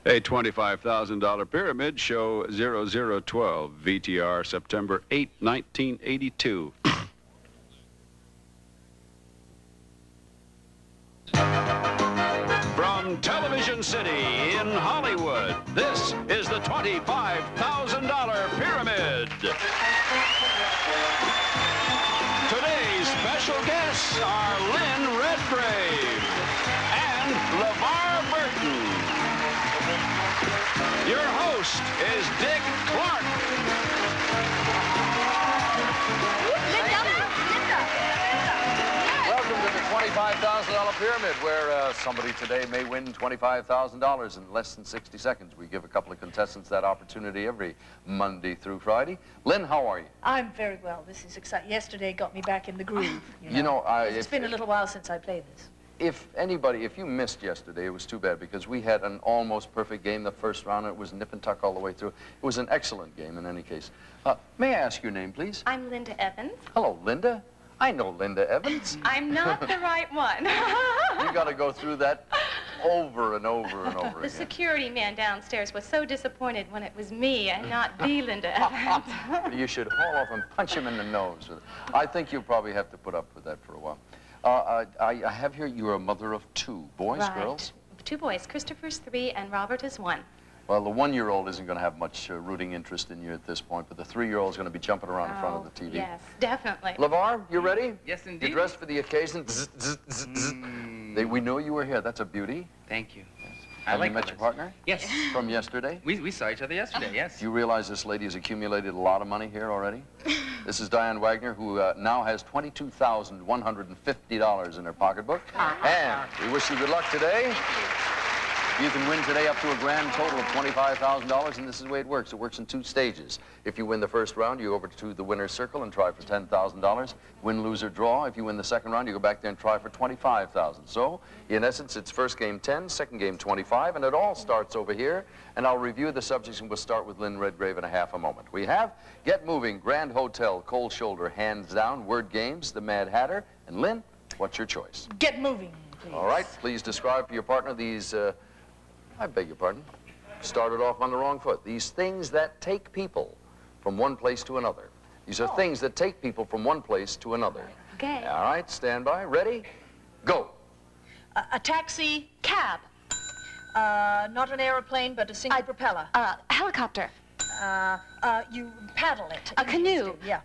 A $25,000 pyramid, show 0012, VTR, September 8, 1982. From Television City in Hollywood, this is the $25,000 pyramid. Today's special guests are Lynn, Redgrave, and LeVar Burton. Your host is Dick Clark. Welcome to the $25,000 pyramid, where somebody today may win $25,000 in less than 60 seconds. We give a couple of contestants that opportunity every Monday through Friday. Lynn, how are you? I'm very well. This is exciting. Yesterday got me back in the groove. It's been a little while since I played this. If you missed yesterday, it was too bad, because we had an almost perfect game the first round. It was nip and tuck all the way through. It was an excellent game in any case. May I ask your name, please? I'm Linda Evans. Hello, Linda. I know Linda Evans. I'm not the right one. You got to go through that over and over and over again. The security man downstairs was so disappointed when it was me and not the Linda Evans. You should haul off and punch him in the nose. I think you'll probably have to put up with that for a while. I have here you're a mother of two boys, right. Girls? 2 boys. Christopher's 3 and Robert is 1. Well, the 1-year-old isn't going to have much rooting interest in you at this point, but the 3-year-old is going to be jumping around in front of the TV. Yes, definitely. LeVar, you ready? Yes, indeed. You're dressed for the occasion. Zzz, zzz, zzz, zzz. We know you were here. That's a beauty. Thank you. Yes. I Have like you met colors. your partner? Yes. From yesterday? We saw each other yesterday, yes. You realize this lady has accumulated a lot of money here already? This is Diane Wagner, who now has $22,150 in her pocketbook. And we wish you good luck today. You can win today up to a grand total of $25,000, and this is the way it works. It works in 2 stages. If you win the first round, you go over to the winner's circle and try for $10,000. Win, lose, or draw. If you win the second round, you go back there and try for $25,000. So, in essence, it's first game 10, second game 25, and it all starts over here. And I'll review the subjects, and we'll start with Lynn Redgrave in a half a moment. We have Get Moving, Grand Hotel, Cold Shoulder, Hands Down, Word Games, The Mad Hatter. And Lynn, what's your choice? Get moving, please. All right, please describe for your partner these, I beg your pardon, started off on the wrong foot. These things that take people from one place to another. These are things that take people from one place to another. Okay. All right, stand by. Ready? Go. A taxi, cab. Not an aeroplane, but a single propeller. Helicopter. You paddle it. A canoe. Yeah.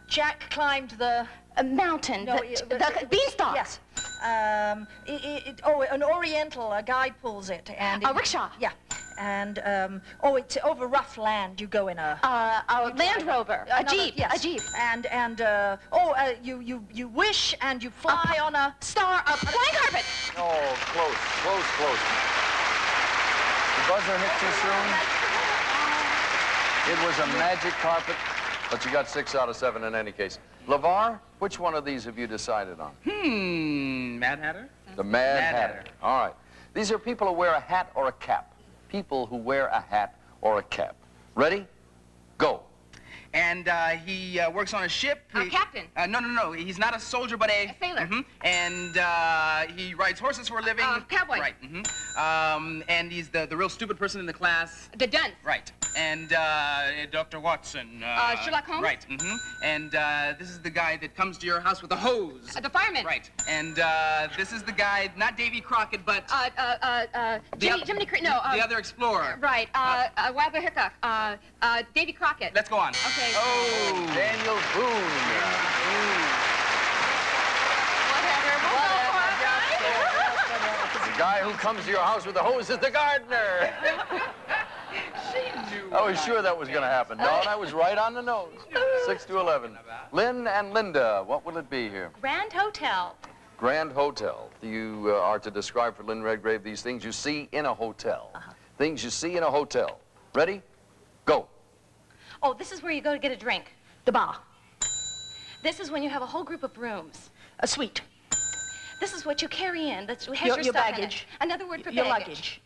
Jack climbed the... A mountain. No, the beanstalk. Yes. An Oriental, a guy pulls it. And A rickshaw. Yeah. And, it's over rough land. You go in a Land Rover. A Jeep. Yes. A Jeep. You wish and you fly on a... Star. A flying carpet. Oh, close. The buzzer hit too soon. It was a magic carpet, but you got 6 out of 7 in any case. LeVar, which one of these have you decided on? Mad Hatter? The Mad Hatter. All right. These are people who wear a hat or a cap. People who wear a hat or a cap. Ready? Go. And he works on a ship. A captain. No. He's not a soldier, but a sailor. And he rides horses for a living. Cowboy. Right. And he's the real stupid person in the class. The dunce. Right. And Dr. Watson. Sherlock Holmes. Right. And this is the guy that comes to your house with a hose. The fireman. Right. And this is the guy, not Davy Crockett, but Jiminy Cricket. No. the other explorer. Right. Wilbur Hickok. Davy Crockett. Let's go on. Okay. Oh, Daniel Boone. Whatever. The guy who comes to your house with a hose is the gardener. I was sure that was going to happen. No, that was right on the nose. 6 to 11. Lynn and Linda, what will it be here? Grand Hotel. Grand Hotel. You are to describe for Lynn Redgrave these things you see in a hotel. Things you see in a hotel. Ready? Go. Oh, this is where you go to get a drink. The bar. This is when you have a whole group of rooms. A suite. This is what you carry in. That's has Your stuff baggage. In it. Another word for Your baggage. luggage.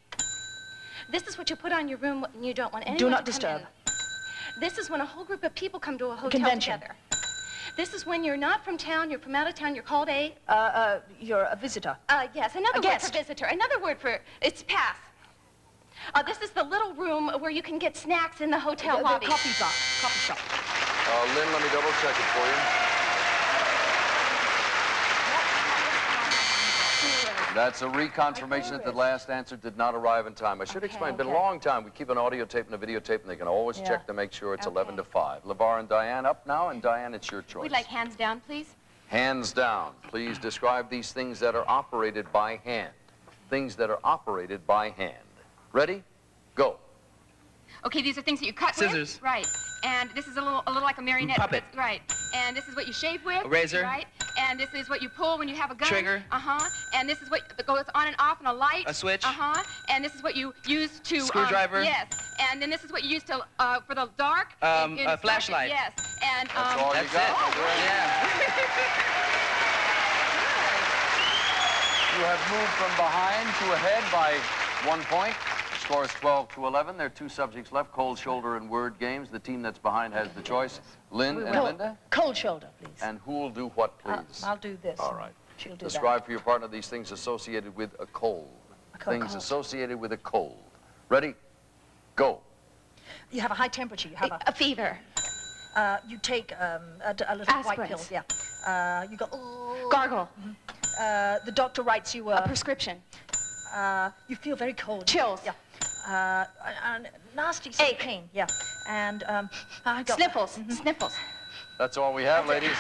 This is what you put on your room when you don't want anyone Do not to come disturb. in. This is when a whole group of people come to a hotel Convention. together. This is when you're not from town, you're from out of town, you're called a... You're a visitor. Yes, another A word guest. for visitor. Another word for... It's pass. This is the little room where you can get snacks in the hotel lobby. The coffee bar, coffee shop. Lynn, let me double check it for you. That's a reconfirmation that the last answer did not arrive in time. I should explain, it's been a long time. We keep an audio tape and a videotape, and they can always check to make sure it's 11 to 5. LeVar and Diane up now, and Diane, it's your choice. We'd like hands down, please. Hands down. Please describe these things that are operated by hand. Things that are operated by hand. Ready? Go. Okay, these are things that you cut with. Scissors. Right. And this is a little like a marionette. Puppet. Right. And this is what you shave with. A razor. Right. And this is what you pull when you have a gun. Trigger. Uh-huh. And this is what goes on and off in a light. A switch. Uh-huh. And this is what you use to... Screwdriver. Yes. And then this is what you use to, for the dark. A flashlight. Yes. And, That's all you That's got. it. Yeah. You have moved from behind to ahead by 1 point. Score is 12 to 11. There are 2 subjects left, cold shoulder and word games. The team that's behind has the choice. Lynn and Linda? Cold shoulder, please. And who'll do what, please? I'll do this. All right. She'll do Describe for your partner these things associated with a cold. Things cold. associated with a cold. Ready? Go. that. You have a high temperature. You have a fever. You take a little white pill. Aspirins. Yeah. You go. Gargle. The doctor writes you A prescription. you feel very cold. Chills. Yeah. Nasty Ache. pain. Yeah. And I got Sniffles. Sniffles. That's all we have, ladies.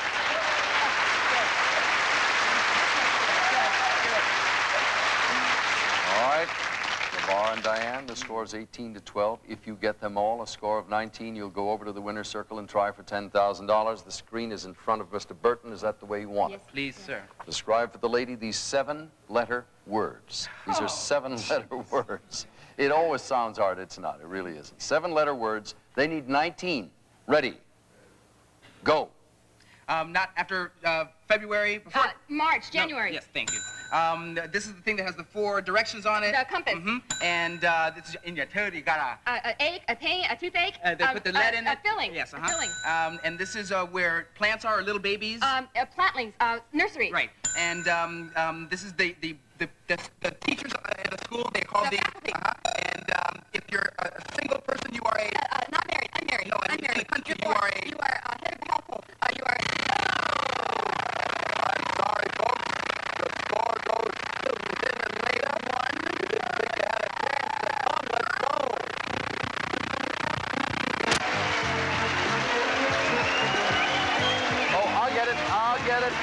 All right. LeVar and Diane, the score is 18 to 12. If you get them all, a score of 19, you'll go over to the winner's circle and try for $10,000. The screen is in front of Mr. Burton. Is that the way you want it? Please, sir. Describe for the lady these 7-letter words. These are 7-letter words. It always sounds hard. It's not. It really isn't. 7-letter words. They need 19. Ready. Go. Not after February. Before... March, January. No, yes, thank you. This is the thing that has the 4 directions on it. The compass. And this is in your tooth. You got An ache, a pain, a toothache. they put the lead in it. A filling. Yes, A filling. And this is where plants are, little babies. Plantlings. Nursery. Right. And this is the teachers at the school. They call The the. faculty. And if you're a single person, you are a. Not married. Unmarried. No, in the country, you are a. You are head of the household. You are. I'm sorry, folks. The score goes to Lynn and Lena. You didn't think you had a chance to come. Let's go. Oh, I'll get it. I'll get it.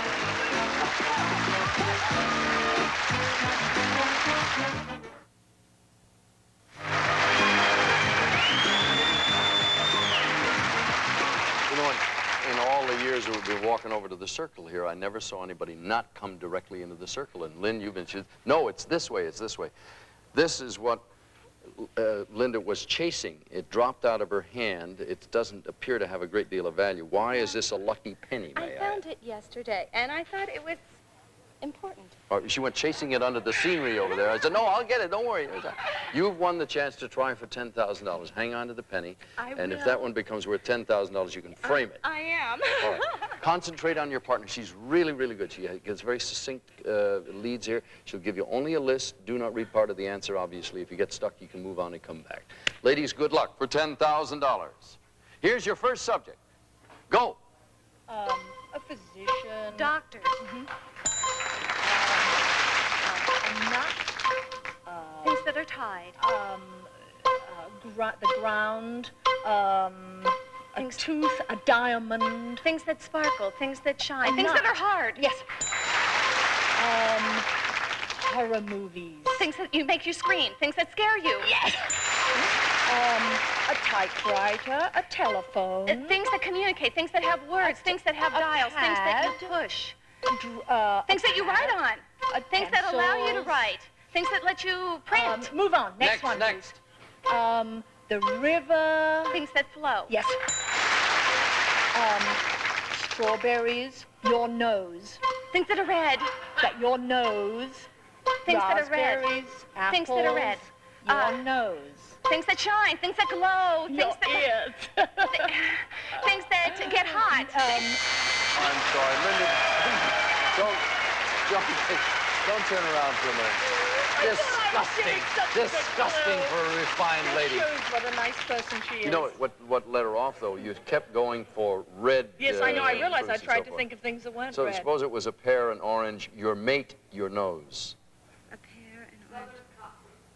You know, in all the years that we've been walking over to the circle here, I never saw anybody not come directly into the circle. And Lynn, you've been, no, it's this way, it's this way. This is what Linda was chasing. It dropped out of her hand. It doesn't appear to have a great deal of value. Why is this a lucky penny, may I found it yesterday, and I thought it was important. She went chasing it under the scenery over there. I said, no, I'll get it, don't worry. You've won the chance to try for $10,000. Hang on to the penny. And if that one becomes worth $10,000, you can frame it. I am. All right. Concentrate on your partner. She's really, really good. She gets very succinct leads here. She'll give you only a list. Do not read part of the answer, obviously. If you get stuck, you can move on and come back. Ladies, good luck for $10,000. Here's your first subject. Go. A physician. Doctor. A nut. Things that are tied. The ground. A tooth. A diamond. Things that sparkle. Things that shine. A Things nut. that are hard. Yes. Horror movies. Things that make you scream. Things that scare you. Yes. A typewriter. A telephone. Things that communicate. Things that have words. Things that have dials. Things that you push. Things that you write on. Things that allow you to write. Things that let you print. Move on. Next one. Next. Please. The river. Things that flow. Yes. Strawberries. Your nose. Things that are red. Your nose. Things that are red. Raspberries. Apples. Things that are red. Your nose. Things that shine. Things that glow. Your Things that ears. things that get hot. I'm sorry, Linda. Don't turn around for a minute. Disgusting. Disgusting for a refined lady. Shows what a nice person she is. You know what let her off, though? You kept going for red. Yes, I know. I realized. fruits I tried and so to forth. think of things that weren't So red. suppose it was a pear, an orange, your mate, your nose. A pear and orange.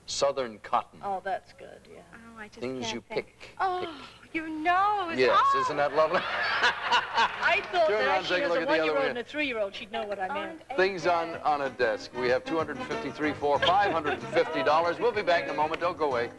Southern cotton. Oh, that's good. Yeah. Oh, I just Things can't you think. pick. Oh, your nose. Yes, Oh. isn't that lovely? I thought Turn that around, actually take a as look a at the other one-year-old one. and a three-year-old, she'd know what I meant. Things on a desk. We have $253 for $550. We'll be back in a moment. Don't go away.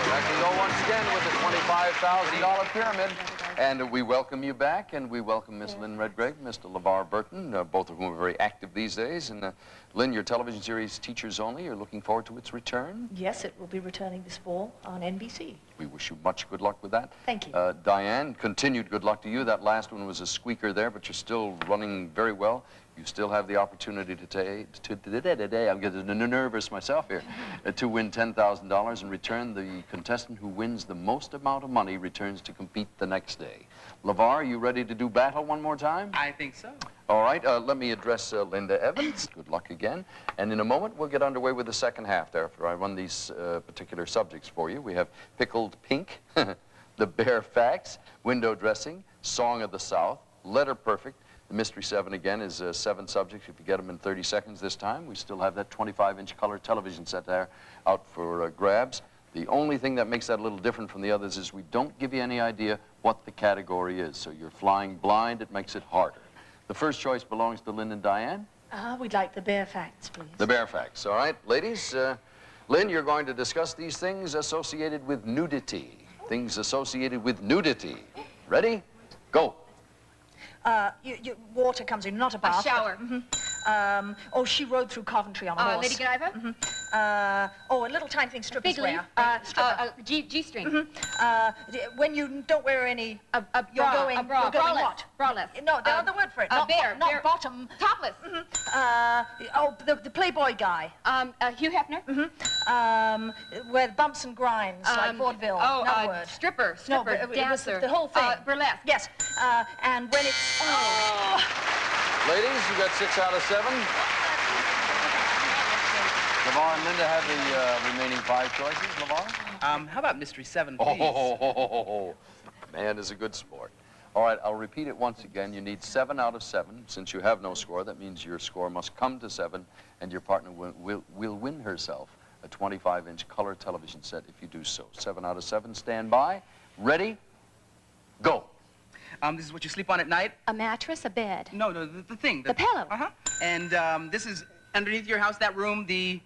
Back we go once again with the $25,000 pyramid. And we welcome you back, and we welcome Miss Lynn Redgrave, Mr. LeVar Burton, both of whom are very active these days. And Lynn, your television series Teachers Only, you're looking forward to its return? Yes, it will be returning this fall on NBC. We wish you much good luck with that. Thank you. Diane, continued good luck to you. That last one was a squeaker there, but you're still running very well. You still have the opportunity I'm getting nervous myself here, to win $10,000. In return, the contestant who wins the most amount of money returns to compete the next day. LeVar, are you ready to do battle one more time? I think so. All right, let me address Linda Evans. Good luck again. And in a moment, we'll get underway with the second half there after I run these particular subjects for you. We have pickled pink, the bare facts, window dressing, song of the South, letter perfect. The Mystery 7 again is 7 subjects. If you get them in 30 seconds this time, we still have that 25-inch color television set there out for grabs. The only thing that makes that a little different from the others is we don't give you any idea what the category is. So you're flying blind. It makes it harder. The first choice belongs to Lynn and Diane. We'd like the bare facts, please. The bare facts. All right, ladies. Lynn, you're going to discuss these things associated with nudity. Things associated with nudity. Ready? Go. Water comes in, not a bath. A shower. Oh, she rode through Coventry on a horse. Lady Godiva? Oh, a little tiny thing strippers Big leaf. wear. G-string. When you don't wear any, A you're bra. going, A bra. you're going Braless. what? Braless. No, the other word for it. Not, bare. not bare. bottom. Topless. The Playboy guy. Hugh Hefner. Where the bumps and grinds, like vaudeville. Another word. Stripper. No, Stripper. but it was dancer. the whole thing. Burlesque. Yes. And when it's... Ladies, you got 6 out of 7. LeVar and Linda have the remaining 5 choices. LeVar? How about Mystery 7, please? Oh, man is a good sport. All right, I'll repeat it once again. You need 7 out of 7. Since you have no score, that means your score must come to 7, and your partner will win herself a 25-inch color television set if you do so. 7 out of 7. Stand by. Ready? Go. This is what you sleep on at night? A mattress, a bed. No, the thing. The pillow. Uh-huh. And this is underneath your house, that room, the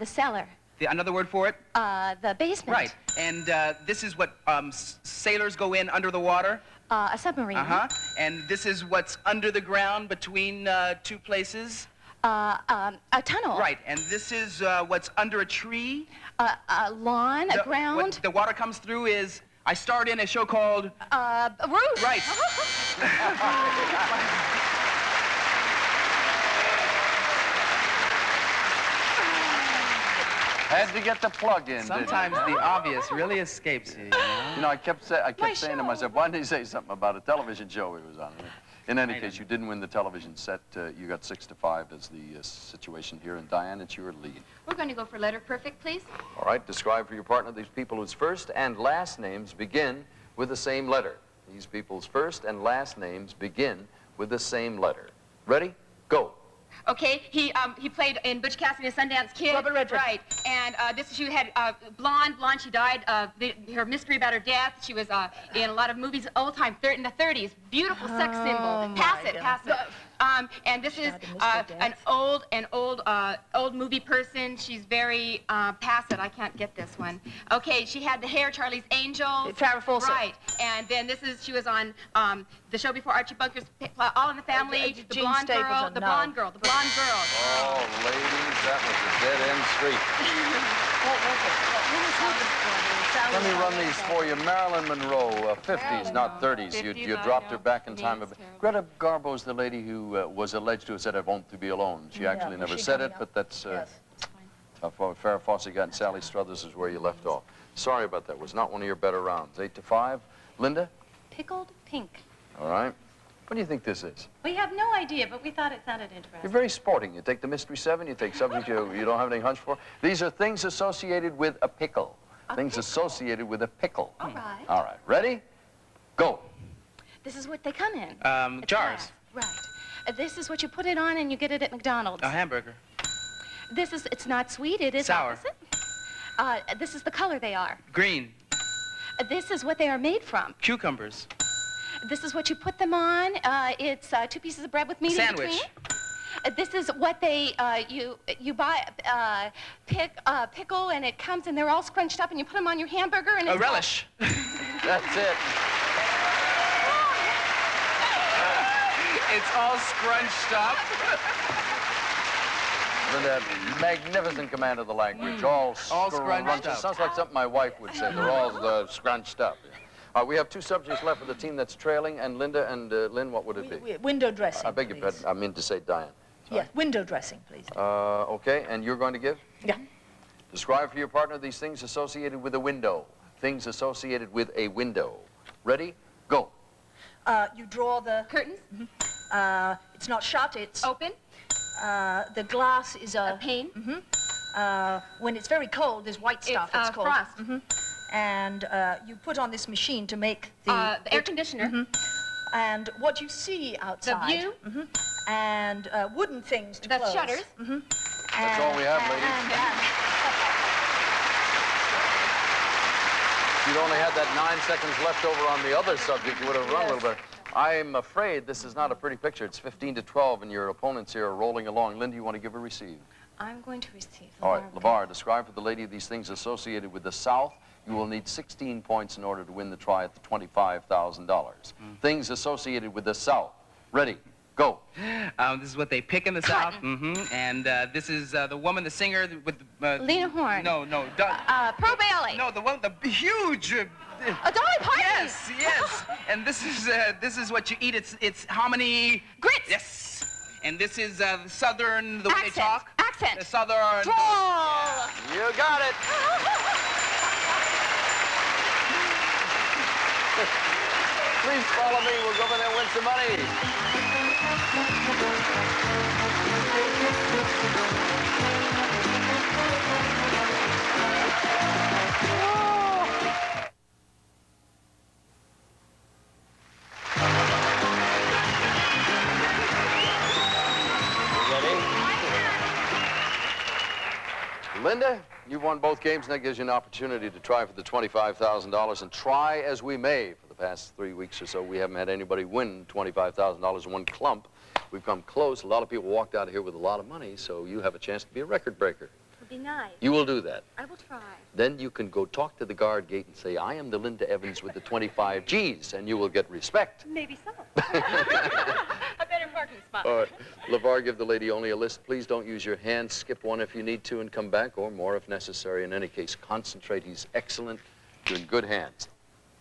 cellar. another word for it? The basement. Right. And this is what sailors go in under the water? A submarine. Uh-huh. And this is what's under the ground between 2 places? A tunnel. Right. And this is what's under a tree? A lawn, a ground. What the water comes through is... I starred in a show called... A roof. Right. Had to get the plug in. Sometimes the obvious really escapes you, you know? You know, I kept saying to myself, why didn't he say something about a television show he was on? In any case, you didn't win the television set. You got 6 to 5 as the situation here. And Diane, it's your lead. We're going to go for letter perfect, please. All right, describe for your partner these people whose first and last names begin with the same letter. These people's first and last names begin with the same letter. Ready? Go. Okay, he played in Butch Cassidy and the Sundance Kid. Robert Redford. Right, and she had blonde. She died. Her mystery about her death. She was in a lot of movies, old time, in the 30s. Beautiful sex symbol. Pass it. And this is an old movie person. She's very pass it. I can't get this one. Okay, she had the hair, Charlie's Angels. Farrah Fawcett. Right, and then she was on the show before Archie Bunker's All in the Family. The Gene blonde girl. Stapleton, The no. blonde girl. Oh, ladies, that was a dead-end street. What was it? Let me run these for you. Marilyn Monroe, 50s, not 30s. You 50s, dropped I her know. back in time. Name's terrible. Greta Garbo's the lady who was alleged to have said, "I want to be alone." She actually was never she said coming it, up? but that's Yes. Farrah Fawcett got and Sally Struthers is where you left off. Sorry about that. It was not one of your better rounds. 8-5. Linda? Pickled pink. All right. What do you think this is? We have no idea, but we thought it sounded interesting. You're very sporting. You take the Mystery 7, you take subject you don't have any hunch for. These are things associated with a pickle. Things associated with a pickle. All right. All right. Ready? Go. This is what they come in. Jars. Glass. Right. This is what you put it on and you get it at McDonald's. A hamburger. It's not sweet, it is Sour. opposite. This is the color they are. Green. This is what they are made from. Cucumbers. This is what you put them on. It's 2 pieces of bread with meat Sandwich. in between. This is what they, you buy, pickle, and it comes, and they're all scrunched up, and you put them on your hamburger, and A it's relish. That's it. It's all scrunched up. Linda, magnificent command of the language. All scrunched up. Sounds like something my wife would say. They're all scrunched up. We have 2 subjects left for the team that's trailing, and Linda and Lynn, what would it be? Window dressing, I beg your pardon. I mean to say Diane. Yes, window dressing, please. Okay, and you're going to give? Yeah. Describe for your partner these things associated with a window. Things associated with a window. Ready? Go. You draw the... Curtains? It's not shut, it's... Open? The glass is A pane? when it's very cold, there's white stuff, it's called. Frost. And you put on this machine to make the The air conditioner. and what you see outside. The view. And wooden things to The close. shutters. That's all we have, ladies. If you'd only had that 9 seconds left over on the other subject, you would have run a little bit. I'm afraid this is not a pretty picture. It's 15-12, and your opponents here are rolling along. Linda, you want to give or receive? I'm going to receive. All right, LeVar, describe for the lady these things associated with the South. You will need 16 points in order to win the try at the $25,000. Things associated with the South. Ready, go. This is what they pick in the South. And this is the woman, the singer with the... Lena Horne. No. Pearl Bailey. No, the one, the huge... Dolly Parton. Yes. And this is what you eat. It's hominy... Grits. Yes. And this is Southern, the way they Accent. talk. Accent. The Southern... Drawl. You got it. Please follow me. We'll go over there and win some money. Linda, you've won both games, and that gives you an opportunity to try for the $25,000. And try as we may, for the past 3 weeks or so, we haven't had anybody win $25,000 in one clump. We've come close. A lot of people walked out of here with a lot of money, so you have a chance to be a record breaker. Would be nice. You will do that. I will try. Then you can go talk to the guard gate and say, I am the Linda Evans with the 25 G's, and you will get respect. Maybe so. A better parking spot. All right. LeVar, give the lady only a list. Please don't use your hand. Skip one if you need to and come back, or more if necessary. In any case, concentrate. He's excellent. You're in good hands.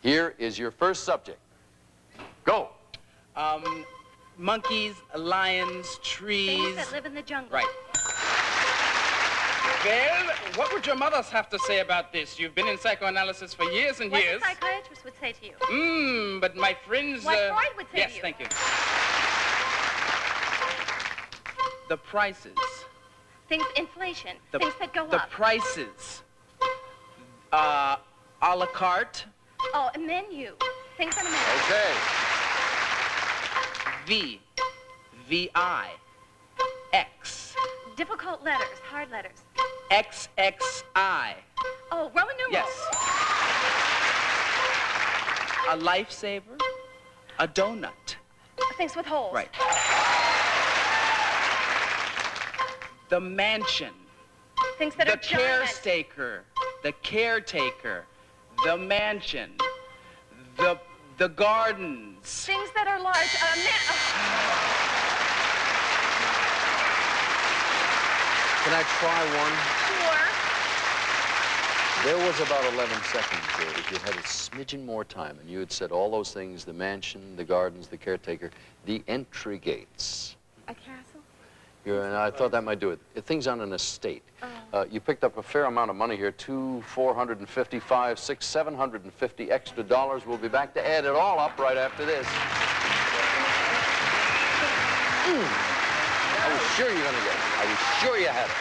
Here is your first subject. Go. Monkeys, lions, trees... Things that live in the jungle. Right. Well, what would your mothers have to say about this? You've been in psychoanalysis for years and What years. a psychiatrist would say to you. But my friends... What Freud would say yes, to you. thank you. The prices. Things, inflation. Things that go The up. prices. A la carte. Oh, a menu. Things on a menu. Okay. V. V-I. X. Difficult letters, hard letters. XXI. Oh, Roman numerals. Yes. A lifesaver. A donut. Things with holes. Right. The mansion. Things that The are giant. caretaker. The caretaker. The mansion. The gardens. Things that are large. Can I try one? Sure. There was about 11 seconds there. If you had a smidgen more time and you had said all those things, the mansion, the gardens, the caretaker, the entry gates. A castle? And I thought that might do it. Things on an estate. You picked up a fair amount of money here, $200, $450, $500, $600, $750 extra dollars. We'll be back to add it all up right after this. I was sure you were going to get it. I was sure you had it.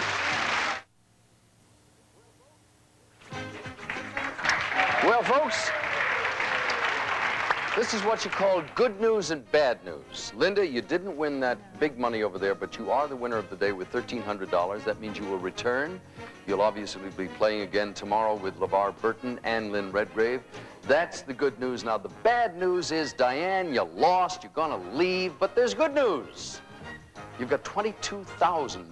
Well, folks, this is what you call good news and bad news. Linda, you didn't win that big money over there, but you are the winner of the day with $1,300. That means you will return. You'll obviously be playing again tomorrow with LeVar Burton and Lynn Redgrave. That's the good news. Now, the bad news is, Diane, you lost. You're going to leave, but there's good news. You've got $22,150.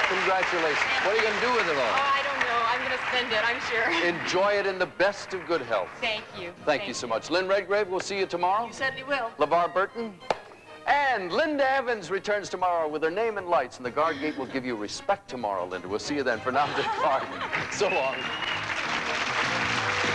Congratulations. What are you going to do with it all? Oh, I don't know. I'm going to spend it, I'm sure. Enjoy it in the best of good health. Thank you. Thank you so much. Lynn Redgrave, we'll see you tomorrow. You certainly will. LeVar Burton. And Linda Evans returns tomorrow with her name in lights, and the guard gate will give you respect tomorrow, Linda. We'll see you then. For now, depart. So long.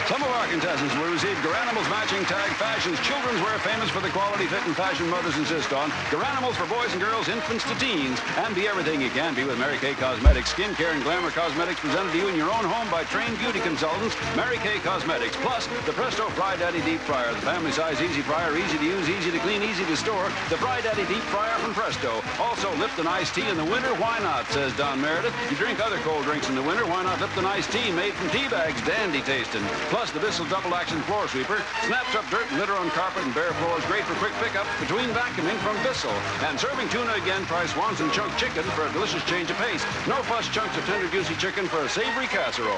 Some of our contestants will receive Garanimals matching tag fashions, children's wear famous for the quality, fit, and fashion mothers insist on. Garanimals for boys and girls, infants to teens, and be everything you can be with Mary Kay Cosmetics. Skincare and glamour cosmetics presented to you in your own home by trained beauty consultants, Mary Kay Cosmetics. Plus, the Presto Fry Daddy Deep Fryer, the family size easy fryer, easy to use, easy to clean, easy to store. The Fry Daddy Deep Fryer from Presto. Also, Lipton iced tea in the winter. Why not, says Don Meredith. You drink other cold drinks in the winter. Why not Lipton iced tea made from tea bags? Dandy tasting. Plus, the Bissell double-action floor sweeper snaps up dirt and litter on carpet and bare floors. Great for quick pickup between vacuuming from Bissell. And serving tuna again, try Swanson chunk chicken for a delicious change of pace. No fuss chunks of tender, juicy chicken for a savory casserole.